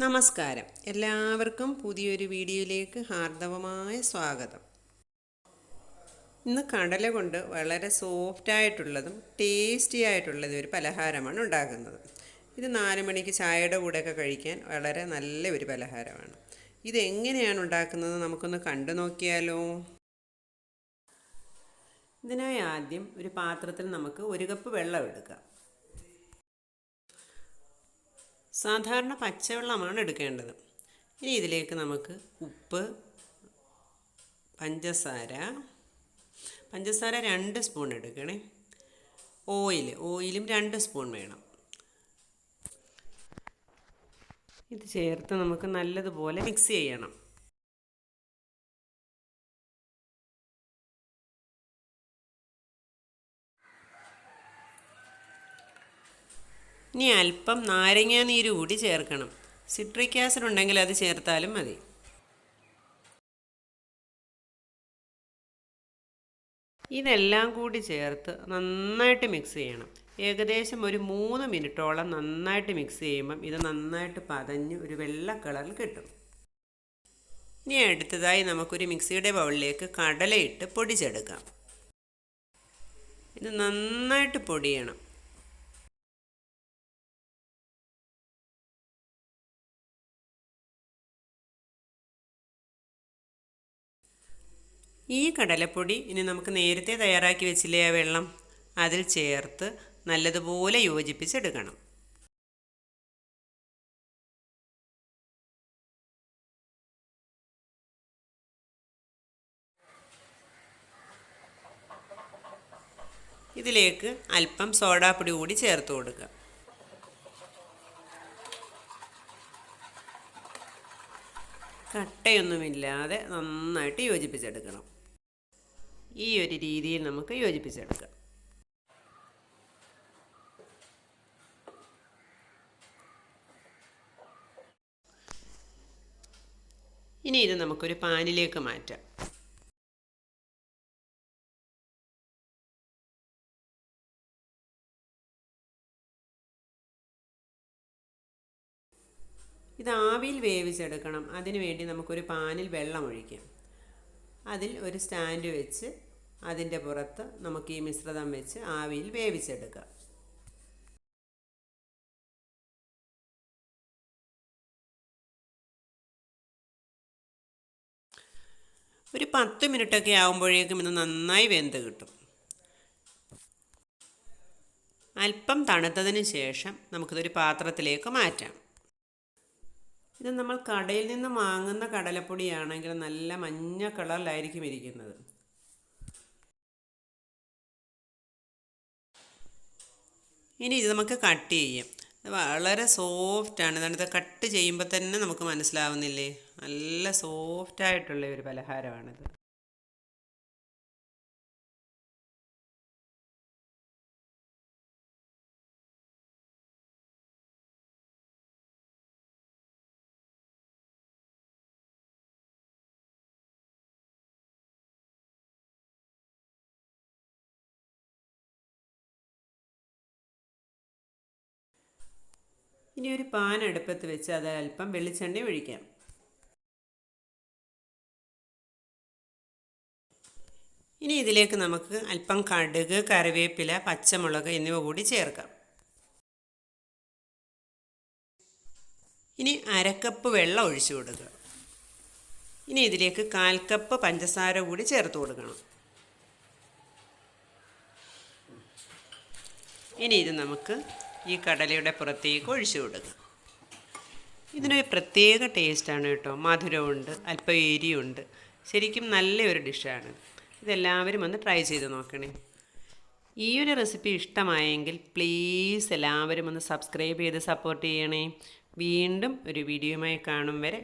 നമസ്കാരം. എല്ലാവർക്കും പുതിയൊരു വീഡിയോയിലേക്ക് ഹാർദവമായ സ്വാഗതം. ഇന്ന് കടല കൊണ്ട് വളരെ സോഫ്റ്റായിട്ടുള്ളതും ടേസ്റ്റി ആയിട്ടുള്ളതും ഒരു പലഹാരമാണ് ഉണ്ടാക്കുന്നത്. ഇത് 4 മണിക്ക് ചായയുടെ കൂടെയൊക്കെ കഴിക്കാൻ വളരെ നല്ല ഒരു പലഹാരമാണ്. ഇതെങ്ങനെയാണ് ഉണ്ടാക്കുന്നത് നമുക്കൊന്ന് കണ്ടു നോക്കിയാലോ. ഇതിനായി ആദ്യം ഒരു പാത്രത്തിൽ നമുക്ക് 1 കപ്പ് വെള്ളം എടുക്കാം. സാധാരണ പച്ചവെള്ളമാണ് എടുക്കേണ്ടത്. ഇനി ഇതിലേക്ക് നമുക്ക് ഉപ്പ്, പഞ്ചസാര 2 സ്പൂൺ എടുക്കണേ. ഓയിലും 2 സ്പൂൺ വേണം. ഇത് ചേർത്ത് നമുക്ക് നല്ലതുപോലെ മിക്സ് ചെയ്യണം. ഇനി അല്പം നാരങ്ങാ നീര് കൂടി ചേർക്കണം. സിട്രിക് ആസിഡ് ഉണ്ടെങ്കിൽ അത് ചേർത്താലും മതി. ഇതെല്ലാം കൂടി ചേർത്ത് നന്നായിട്ട് മിക്സ് ചെയ്യണം. ഏകദേശം ഒരു 3 മിനിറ്റോളം നന്നായിട്ട് മിക്സ് ചെയ്യുമ്പം ഇത് നന്നായിട്ട് പതഞ്ഞ് ഒരു വെള്ള കളറിൽ കിട്ടും. ഇനി അടുത്തതായി നമുക്കൊരു മിക്സിയുടെ ബൗളിലേക്ക് കടലയിട്ട് പൊടിച്ചെടുക്കാം. ഇത് നന്നായിട്ട് പൊടിയണം. ഈ കടലപ്പൊടി ഇനി നമുക്ക് നേരത്തെ തയ്യാറാക്കി വെച്ചില്ലേ ആ വെള്ളം, അതിൽ ചേർത്ത് നല്ലതുപോലെ യോജിപ്പിച്ചെടുക്കണം. ഇതിലേക്ക് അല്പം സോഡാപ്പൊടി കൂടി ചേർത്ത് കൊടുക്കുക. കട്ടയൊന്നുമില്ലാതെ നന്നായിട്ട് യോജിപ്പിച്ചെടുക്കണം. ഈ ഒരു രീതിയിൽ നമുക്ക് യോജിപ്പിച്ചെടുക്കാം. ഇനി ഇത് നമുക്കൊരു പാനിലേക്ക് മാറ്റാം. ഇത് ആവിയിൽ വേവിച്ചെടുക്കണം. അതിനുവേണ്ടി നമുക്കൊരു പാനിൽ വെള്ളം ഒഴിക്കാം. അതിൽ ഒരു സ്റ്റാൻഡ് വെച്ച് അതിൻ്റെ പുറത്ത് നമുക്ക് ഈ മിശ്രിതം വെച്ച് ആവിയിൽ വേവിച്ചെടുക്കാം. ഒരു 10 മിനിറ്റൊക്കെ ആകുമ്പോഴേക്കും ഇത് നന്നായി വെന്ത് കിട്ടും. അല്പം തണുത്തതിന് ശേഷം നമുക്കിതൊരു പാത്രത്തിലേക്ക് മാറ്റാം. ഇത് നമ്മൾ കടയിൽ നിന്ന് വാങ്ങുന്ന കടലപ്പൊടിയാണെങ്കിൽ നല്ല മഞ്ഞ കളറിലായിരിക്കും ഇരിക്കുന്നത്. ഇനി ഇത് നമുക്ക് കട്ട് ചെയ്യാം. ഇത് വളരെ സോഫ്റ്റാണ്. ഇതാണിത് കട്ട് ചെയ്യുമ്പോൾ തന്നെ നമുക്ക് മനസ്സിലാവുന്നില്ലേ, നല്ല സോഫ്റ്റായിട്ടുള്ള ഒരു പലഹാരമാണിത്. ഇനി ഒരു പാൻ അടുപ്പത്ത് വെച്ച് അത് അല്പം വെളിച്ചെണ്ണ ഒഴിക്കാം. ഇനി ഇതിലേക്ക് നമുക്ക് അല്പം കടുക്, കറിവേപ്പില, പച്ചമുളക് എന്നിവ കൂടി ചേർക്കാം. ഇനി 1/2 കപ്പ് വെള്ളം ഒഴിച്ചു കൊടുക്കുക. ഇനി ഇതിലേക്ക് 1/4 കപ്പ് പഞ്ചസാര കൂടി ചേർത്ത് കൊടുക്കണം. ഇനി ഇത് നമുക്ക് ഈ കടലയുടെ പുറത്തേക്ക് ഒഴിച്ചു കൊടുക്കുക. ഇതിനൊരു പ്രത്യേക ടേസ്റ്റാണ് കേട്ടോ. മധുരമുണ്ട്, അല്പം എരിയുണ്ട്. ശരിക്കും നല്ലൊരു ഡിഷാണ്. ഇതെല്ലാവരും ഒന്ന് ട്രൈ ചെയ്ത് നോക്കണേ. ഈ ഒരു റെസിപ്പി ഇഷ്ടമായെങ്കിൽ പ്ലീസ് എല്ലാവരും ഒന്ന് സബ്സ്ക്രൈബ് ചെയ്ത് സപ്പോർട്ട് ചെയ്യണേ. വീണ്ടും ഒരു വീഡിയോയുമായി കാണും വരെ